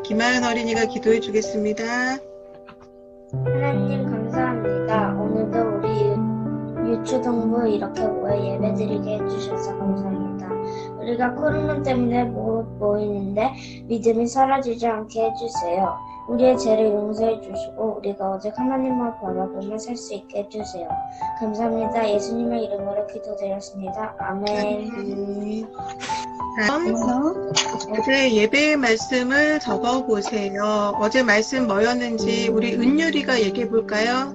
김하연 어린이가 기도해 주겠습니다. 하나님 감사합니다. 오늘도 우리 유초동부 이렇게 모여 예배드리게 해주셔서 감사합니다. 우리가 코로나 때문에 못 모이는데 믿음이 사라지지 않게 해주세요. 우리의 죄를 용서해 주시고 우리가 오직 하나님만 바라보며 살 수 있게 해주세요. 감사합니다. 예수님의 이름으로 기도드렸습니다. 아멘. 어제 예배의 말씀을 적어보세요. 어제 말씀 뭐였는지 우리 은유리가 얘기해 볼까요?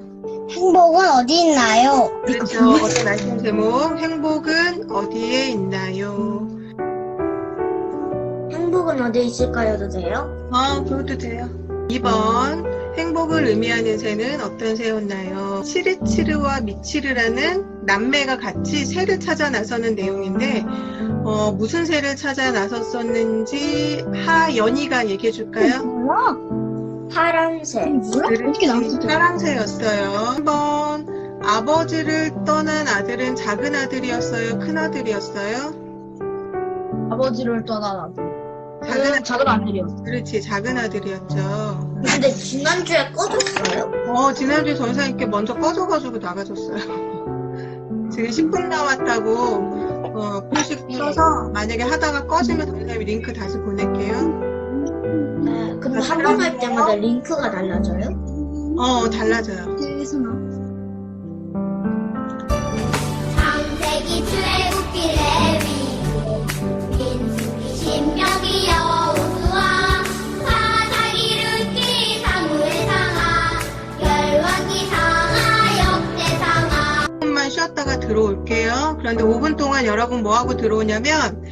행복은 어디 있나요? 그렇죠. 어제 말씀 제목 행복은 어디에 있나요? 행복은 어디에 있을까요?도 돼요? 그것도 돼요. 2번 행복을 의미하는 새는 어떤 새였나요? 치르치르와 미치르라는 남매가 같이 새를 찾아 나서는 내용인데 무슨 새를 찾아 나섰었는지 하연이가 얘기해 줄까요? 몰라. 파란색. 몰라? 어떻게 나왔어? 파랑새였어요. 한번 아버지를 떠난 아들은 작은 아들이었어요? 큰 아들이었어요? 아버지를 떠난 아들. 작은 아들이었어. 그렇지, 작은 아들이었죠. 근데 지난주에 꺼졌어요? 지난주에 전사님께 먼저 꺼져가지고 나가줬어요. 지금 10분 남았다고 표식 써서 만약에 하다가 꺼지면 전사님이 링크 다시 보낼게요. 네. 근데 한 번 할 때마다 링크가 달라져요? 달라져요. 창세기 출애굽기 레위기 민수기 신명기 여호수아 사사기 룻기 사무엘상하 열왕기 상하 역대상하. 5분만 쉬었다가 들어올게요. 그런데 5분 동안 여러분 뭐하고 들어오냐면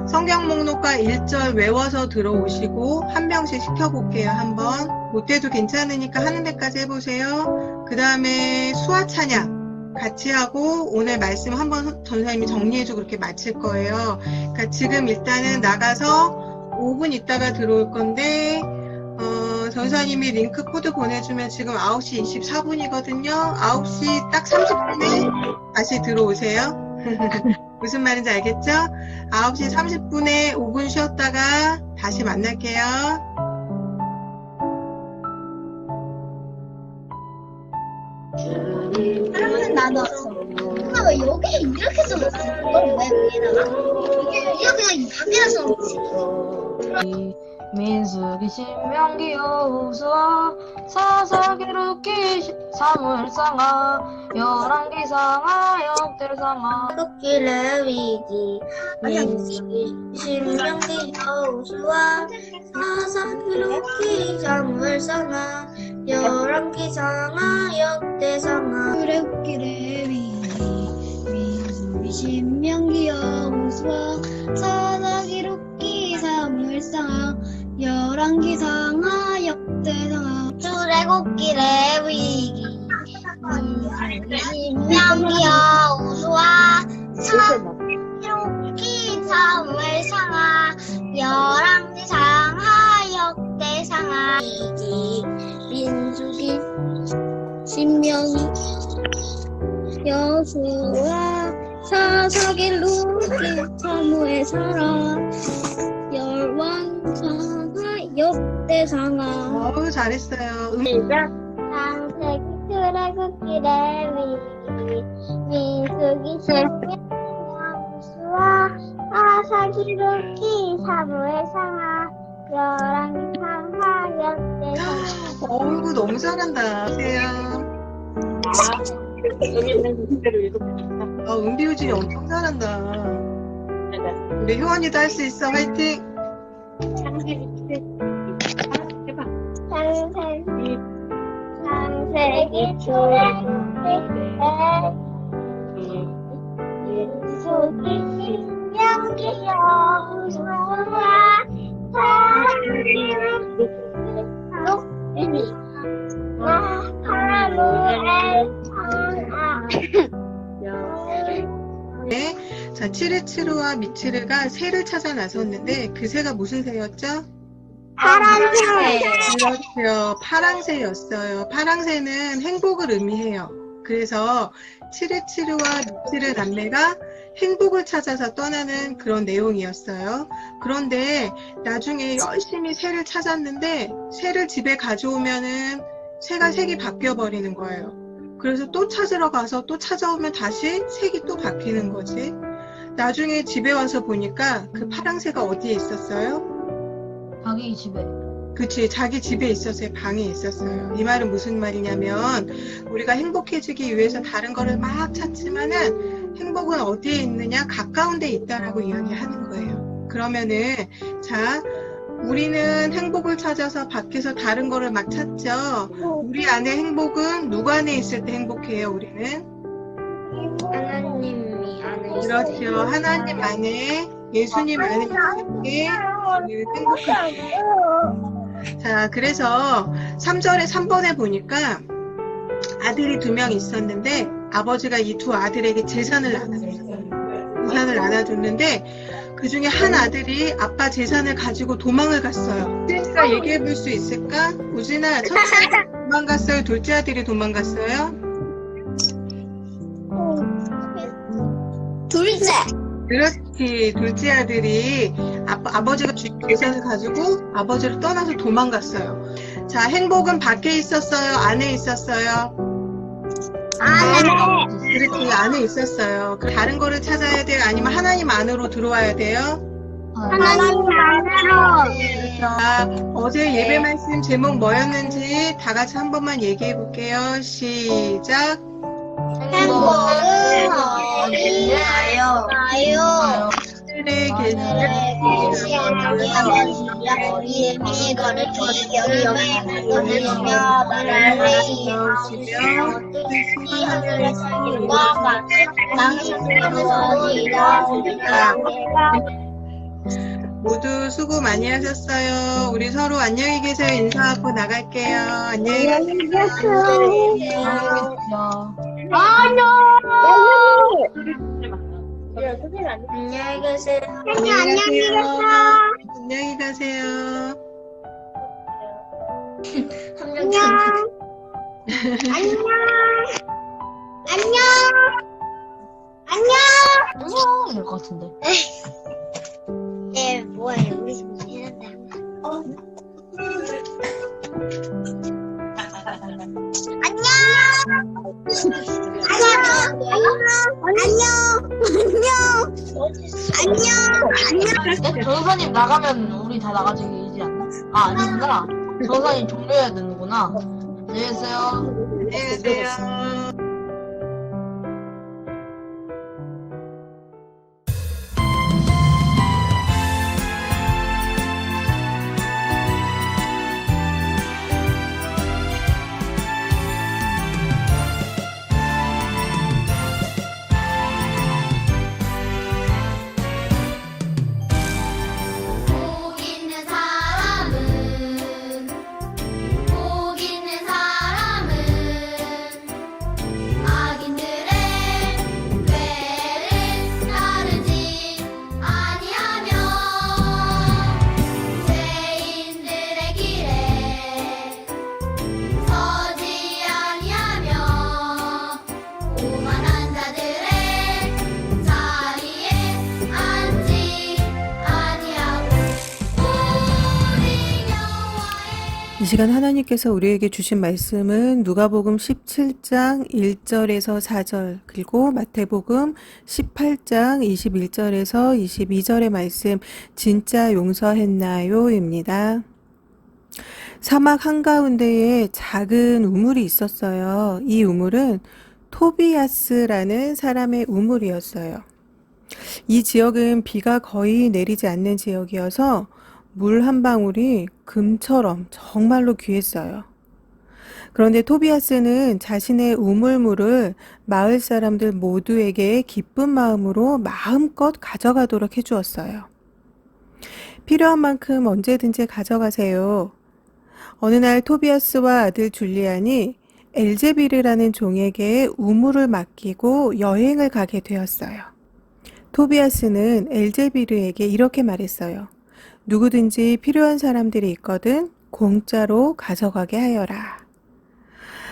성경 목록과 1절 외워서 들어오시고 한 명씩 시켜볼게요. 한번 못해도 괜찮으니까 하는 데까지 해보세요. 그 다음에 수화 찬양 같이 하고 오늘 말씀 한번 전사님이 정리해주고 그렇게 마칠 거예요. 그러니까 지금 일단은 나가서 5분 있다가 들어올 건데 전사님이 링크 코드 보내주면 지금 9시 24분이거든요. 9시 딱 30분에 다시 들어오세요. 무슨 말인지 알겠죠? 9시 30분에 5분 쉬었다가 다시 만날게요. 하나는 나왔어. 엄마 왜 여기 이렇게 써놨어? 이걸 왜 위에다가? 이게 그냥 밖에다 써놓지. 민수기 신명기 여호수아 사사기 룻기 사무엘상하 열왕기 상하 역대상하. 출애굽기 레위기 민수기 신명기 여호수아 사사기 룻기 사무엘상하 열왕기 상하 역대상하. 출애굽기 레위기 민수기 신명기 여호수아 사사기 룻기 사무엘상하 열왕기 상하 역대상하. 출애굽기 레위기 민수기 신명기 여호수아 사사기 룻기 사무엘상하 열왕기 상하 역대상하. 민수기 신명기 여호수아 사사기 룻기 사무엘상하 열왕 상하 역대상하. 잘했어요. 시작. 창세기 출애굽기 레위기 민수기 신명기 여호수아 사사기 룻기 사무엘상하 열왕기 상하 역대상하. 너무 잘한다. 은비우진이 엄청 잘한다. 우리 효원이도 할 수 있어. 화이팅! 창세기 출애굽기 민수기 신명기 여호수아 사사기 룻기 사무엘상하. 네. 자, 치르치르와 미치르가 새를 찾아 나섰는데 그 새가 무슨 새였죠? 파란색. 그렇죠. 파랑새였어요. 파랑새는 행복을 의미해요. 그래서 치르치르와 미치르 남매가 행복을 찾아서 떠나는 그런 내용이었어요. 그런데 나중에 열심히 새를 찾았는데 새를 집에 가져오면은 새가 색이 바뀌어 버리는 거예요. 그래서 또 찾으러 가서 또 찾아오면 다시 색이 또 바뀌는 거지. 나중에 집에 와서 보니까 그 파랑새가 어디에 있었어요? 자기 집에. 그치, 자기 집에 있었어요. 방에 있었어요. 이 말은 무슨 말이냐면 우리가 행복해지기 위해서 다른 거를 막 찾지만은 행복은 어디에 있느냐? 가까운 데 있다라고 이야기하는 거예요. 그러면은 자, 우리는 행복을 찾아서 밖에서 다른 거를 막 찾죠. 우리 안에 행복은 누구 안에 있을 때 행복해요, 우리는? 하나님이 안에 그렇죠. 있어요. 하나님 안에, 예수님 안에 있을 때 우리는 행복해요. 자, 그래서 3절에 3번에 보니까 아들이 2명 있었는데 아버지가 이 2 아들에게 재산을 나눠줬는데 그 중에 한 아들이 아빠 재산을 가지고 도망을 갔어요. 우진이가 얘기해 볼 수 있을까? 우진아, 첫째 아들이 도망갔어요? 둘째 아들이 도망갔어요? 둘째. 그렇지. 둘째 아들이 아버지가 주인 재산을 가지고 아버지를 떠나서 도망갔어요. 자, 행복은 밖에 있었어요? 안에 있었어요? 그렇지. 안에 있었어요. 다른 거를 찾아야 돼요? 아니면 하나님 안으로 들어와야 돼요? 하나님 안으로. 자, 어제 예배 말씀 제목 뭐였는지 다 같이 한 번만 얘기해 볼게요. 시작. 행복은 어디에요? 어디에요? 하늘에 하늘에 계신 아버지여 우리의 미거를 기억하시며 나라를 이루시며 뜻이 하늘에 살린 것 같이 땅에서도 이루어지리라. 모두 수고 많이 하셨어요. 우리 서로 안녕히 계세요. 인사하고 나갈게요. 안녕히 가세요. 안녕히 계세요. 안녕히 가세요. 안녕히 가세요. 안녕. 안녕. 안녕. 안녕 이럴 것 같은데. 네, 뭐예요? 우리 집 해낸다. 네? 전사님 나가면 우리 다 나가지지 않나? 아 아니구나. 전사님 종료해야 되는구나. 안녕히 계세요. 안녕히 가세요. 복 있는 사람은 복 있는 사람은 악인들의 죄를 따르지 아니하며 죄인들의 길에 서지 아니하며 오만한 자들의 자리에 앉지 아니하고 우리 여호와의 이 시간 하나님께서 우리에게 주신 말씀은 누가복음 17장 1절에서 4절 그리고 마태복음 18장 21절에서 22절의 말씀 진짜 용서했나요? 입니다. 사막 한가운데에 작은 우물이 있었어요. 이 우물은 토비아스라는 사람의 우물이었어요. 이 지역은 비가 거의 내리지 않는 지역이어서 물 한 방울이 금처럼 정말로 귀했어요. 그런데 토비아스는 자신의 우물물을 마을 사람들 모두에게 기쁜 마음으로 마음껏 가져가도록 해주었어요. 필요한 만큼 언제든지 가져가세요. 어느 날 토비아스와 아들 줄리안이 엘제비르라는 종에게 우물을 맡기고 여행을 가게 되었어요. 토비아스는 엘제비르에게 이렇게 말했어요. 누구든지 필요한 사람들이 있거든 공짜로 가져가게 하여라.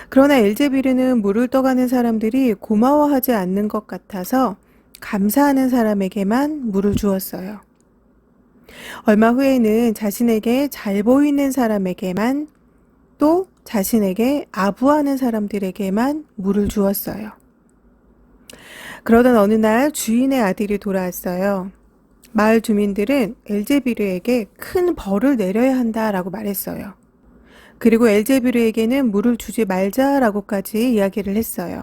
그러나 엘제비르는 물을 떠가는 사람들이 고마워하지 않는 것 같아서 감사하는 사람에게만 물을 주었어요. 얼마 후에는 자신에게 잘 보이는 사람에게만, 또 자신에게 아부하는 사람들에게만 물을 주었어요. 그러던 어느 날 주인의 아들이 돌아왔어요. 마을 주민들은 엘제비르에게 큰 벌을 내려야 한다라고 말했어요. 그리고 엘제비르에게는 물을 주지 말자라고까지 이야기를 했어요.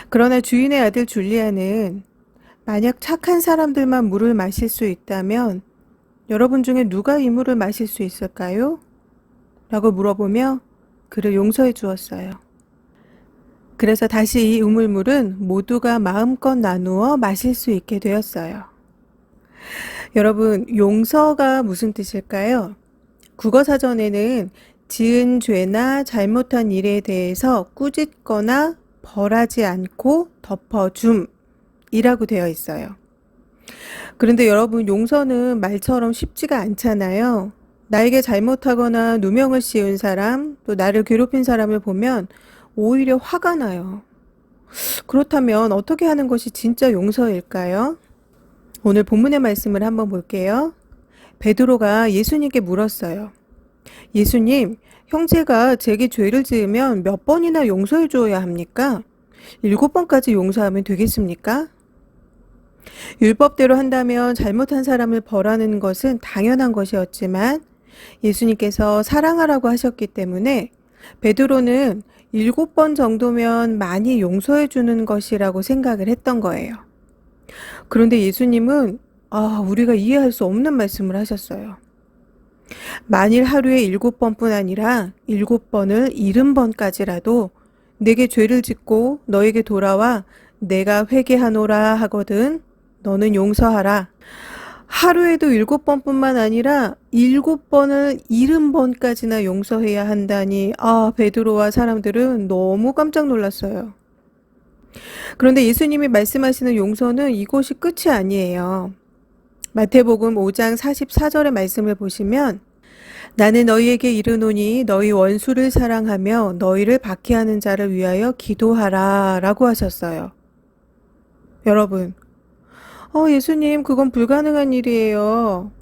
그러나 주인의 아들 줄리아는 만약 착한 사람들만 물을 마실 수 있다면 여러분 중에 누가 이 물을 마실 수 있을까요? 라고 물어보며 그를 용서해 주었어요. 그래서 다시 이 우물물은 모두가 마음껏 나누어 마실 수 있게 되었어요. 여러분, 용서가 무슨 뜻일까요? 국어사전에는 지은 죄나 잘못한 일에 대해서 꾸짖거나 벌하지 않고 덮어줌이라고 되어 있어요. 그런데 여러분, 용서는 말처럼 쉽지가 않잖아요. 나에게 잘못하거나 누명을 씌운 사람, 또 나를 괴롭힌 사람을 보면 오히려 화가 나요. 그렇다면 어떻게 하는 것이 진짜 용서일까요? 오늘 본문의 말씀을 한번 볼게요. 베드로가 예수님께 물었어요. 예수님, 형제가 제게 죄를 지으면 몇 번이나 용서해 주어야 합니까? 7번까지 용서하면 되겠습니까? 율법대로 한다면 잘못한 사람을 벌하는 것은 당연한 것이었지만 예수님께서 사랑하라고 하셨기 때문에 베드로는 7번 정도면 많이 용서해 주는 것이라고 생각을 했던 거예요. 그런데 예수님은 우리가 이해할 수 없는 말씀을 하셨어요. 만일 하루에 7번뿐 아니라 7번을 70번까지라도 내게 죄를 짓고 너에게 돌아와 내가 회개하노라 하거든 너는 용서하라. 하루에도 7번뿐만 아니라 7번을 70번까지나 용서해야 한다니 베드로와 사람들은 너무 깜짝 놀랐어요. 그런데 예수님이 말씀하시는 용서는 이것이 끝이 아니에요. 마태복음 5장 44절의 말씀을 보시면 나는 너희에게 이르노니 너희 원수를 사랑하며 너희를 박해하는 자를 위하여 기도하라 라고 하셨어요. 여러분, 예수님, 그건 불가능한 일이에요.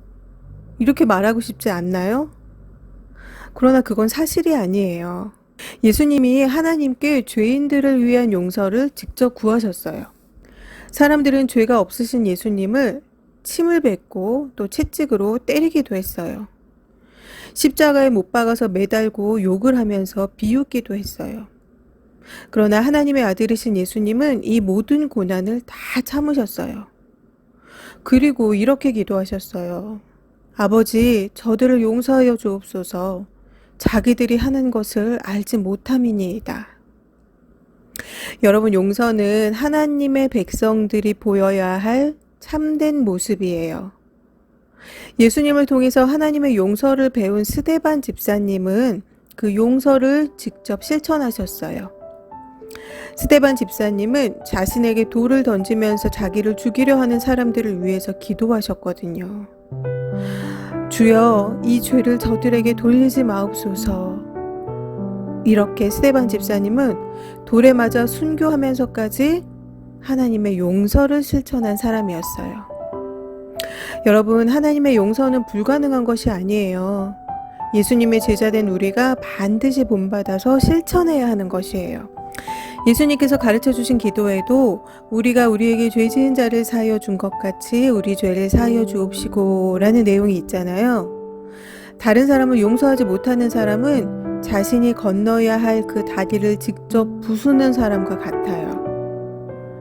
이렇게 말하고 싶지 않나요? 그러나 그건 사실이 아니에요. 예수님이 하나님께 죄인들을 위한 용서를 직접 구하셨어요. 사람들은 죄가 없으신 예수님을 침을 뱉고 또 채찍으로 때리기도 했어요. 십자가에 못 박아서 매달고 욕을 하면서 비웃기도 했어요. 그러나 하나님의 아들이신 예수님은 이 모든 고난을 다 참으셨어요. 그리고 이렇게 기도하셨어요. 아버지, 저들을 용서하여 주옵소서. 자기들이 하는 것을 알지 못함이니이다. 여러분, 용서는 하나님의 백성들이 보여야 할 참된 모습이에요. 예수님을 통해서 하나님의 용서를 배운 스데반 집사님은 그 용서를 직접 실천하셨어요. 스데반 집사님은 자신에게 돌을 던지면서 자기를 죽이려 하는 사람들을 위해서 기도하셨거든요. 주여, 이 죄를 저들에게 돌리지 마옵소서. 이렇게 스데반 집사님은 돌에 맞아 순교하면서까지 하나님의 용서를 실천한 사람이었어요. 여러분, 하나님의 용서는 불가능한 것이 아니에요. 예수님의 제자된 우리가 반드시 본받아서 실천해야 하는 것이에요. 예수님께서 가르쳐 주신 기도에도 우리가 우리에게 죄 지은 자를 사하여 준 것 같이 우리 죄를 사하여 주옵시고 라는 내용이 있잖아요. 다른 사람을 용서하지 못하는 사람은 자신이 건너야 할 그 다리를 직접 부수는 사람과 같아요.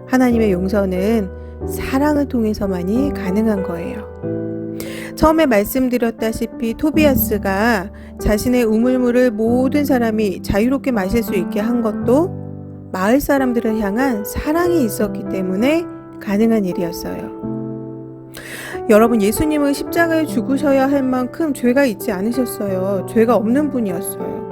하나님의 용서는 사랑을 통해서만이 가능한 거예요. 처음에 말씀드렸다시피 토비아스가 자신의 우물물을 모든 사람이 자유롭게 마실 수 있게 한 것도 마을 사람들을 향한 사랑이 있었기 때문에 가능한 일이었어요. 여러분, 예수님은 십자가에 죽으셔야 할 만큼 죄가 있지 않으셨어요. 죄가 없는 분이었어요.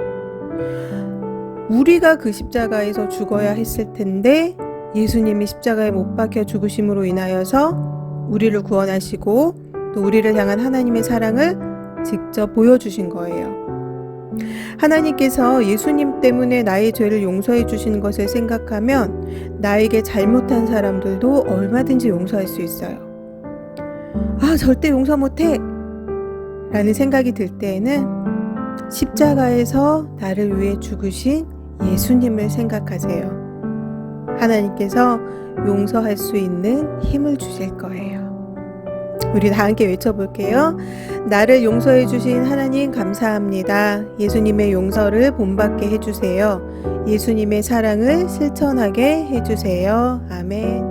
우리가 그 십자가에서 죽어야 했을 텐데 예수님이 십자가에 못 박혀 죽으심으로 인하여서 우리를 구원하시고 또 우리를 향한 하나님의 사랑을 직접 보여주신 거예요. 하나님께서 예수님 때문에 나의 죄를 용서해 주신 것을 생각하면 나에게 잘못한 사람들도 얼마든지 용서할 수 있어요. 아, 절대 용서 못해! 라는 생각이 들 때에는 십자가에서 나를 위해 죽으신 예수님을 생각하세요. 하나님께서 용서할 수 있는 힘을 주실 거예요. 우리 다 함께 외쳐볼게요. 나를 용서해 주신 하나님 감사합니다. 예수님의 용서를 본받게 해주세요. 예수님의 사랑을 실천하게 해주세요. 아멘.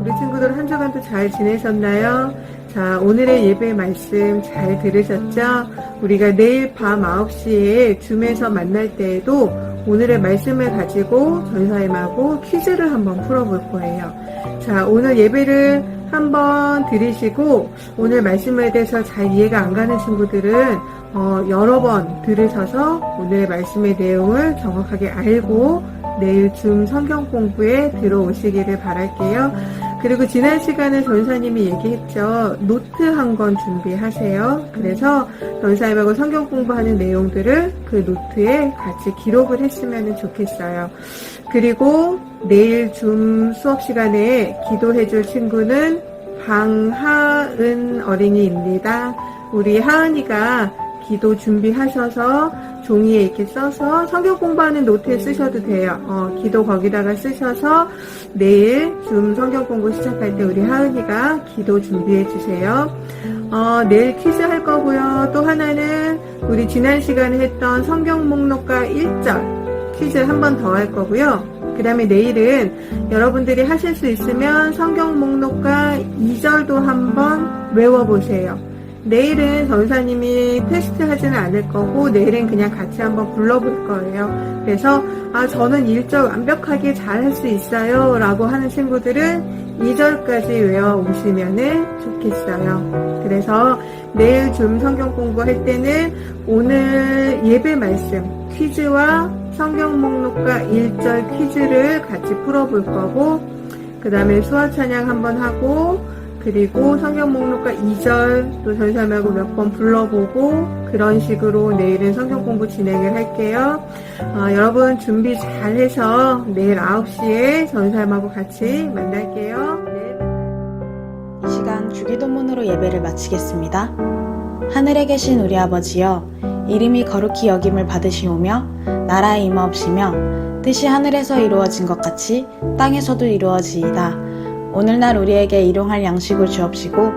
우리 친구들 한 주간도 잘 지내셨나요? 자, 오늘의 예배 말씀 잘 들으셨죠? 우리가 내일 밤 9시에 줌에서 만날 때에도 오늘의 말씀을 가지고 전사님하고 퀴즈를 한번 풀어볼 거예요. 자, 오늘 예배를 한번 들으시고 오늘 말씀에 대해서 잘 이해가 안 가는 친구들은 여러 번 들으셔서 오늘의 말씀의 내용을 정확하게 알고 내일 줌 성경 공부에 들어오시기를 바랄게요. 그리고 지난 시간에 전사님이 얘기했죠. 노트 한 권 준비하세요. 그래서 전사님하고 성경 공부하는 내용들을 그 노트에 같이 기록을 했으면 좋겠어요. 그리고 내일 줌 수업 시간에 기도해줄 친구는 방하은 어린이입니다. 우리 하은이가 기도 준비하셔서 종이에 이렇게 써서 성경 공부하는 노트에 쓰셔도 돼요. 기도 거기다가 쓰셔서 내일 줌 성경 공부 시작할 때 우리 하은이가 기도 준비해 주세요. 내일 퀴즈 할 거고요. 또 하나는 우리 지난 시간에 했던 성경 목록과 1절 퀴즈 한 번 더 할 거고요. 그 다음에 내일은 여러분들이 하실 수 있으면 성경 목록과 2절도 한번 외워보세요. 내일은 전사님이 테스트 하지는 않을 거고 내일은 그냥 같이 한번 불러볼 거예요. 그래서 저는 1절 완벽하게 잘 할 수 있어요 라고 하는 친구들은 2절까지 외워오시면 좋겠어요. 그래서 내일 줌 성경 공부할 때는 오늘 예배 말씀 퀴즈와 성경 목록과 1절 퀴즈를 같이 풀어볼 거고 그 다음에 수화 찬양 한번 하고 그리고 성경 목록과 2절 또 전사님하고 몇 번 불러보고 그런 식으로 내일은 성경 공부 진행을 할게요. 여러분 준비 잘 해서 내일 9시에 전사님하고 같이 만날게요. 이 시간 주기도문으로 예배를 마치겠습니다. 하늘에 계신 우리 아버지여, 이름이 거룩히 여김을 받으시오며 나라에 임하옵시며 뜻이 하늘에서 이루어진 것 같이 땅에서도 이루어지이다. 오늘날 우리에게 일용할 양식을 주옵시고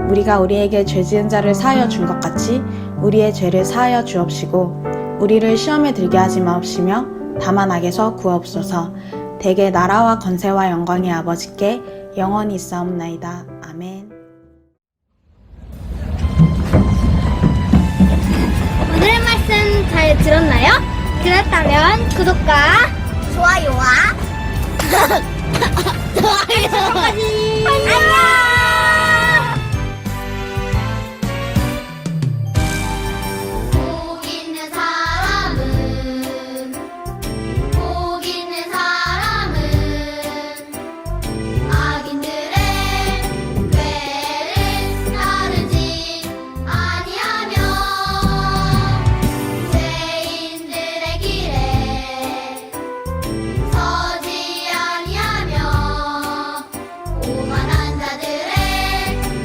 우리가 우리에게 죄 지은 자를 사하여 준 것 같이 우리의 죄를 사하여 주옵시고 우리를 시험에 들게 하지 마옵시며 다만 악에서 구하옵소서. 대개 나라와 권세와 영광의 아버지께 영원히 있사옵나이다. 아멘. 오늘의 말씀 잘 들었나요? 그렇다면 구독과 좋아요와 안녕!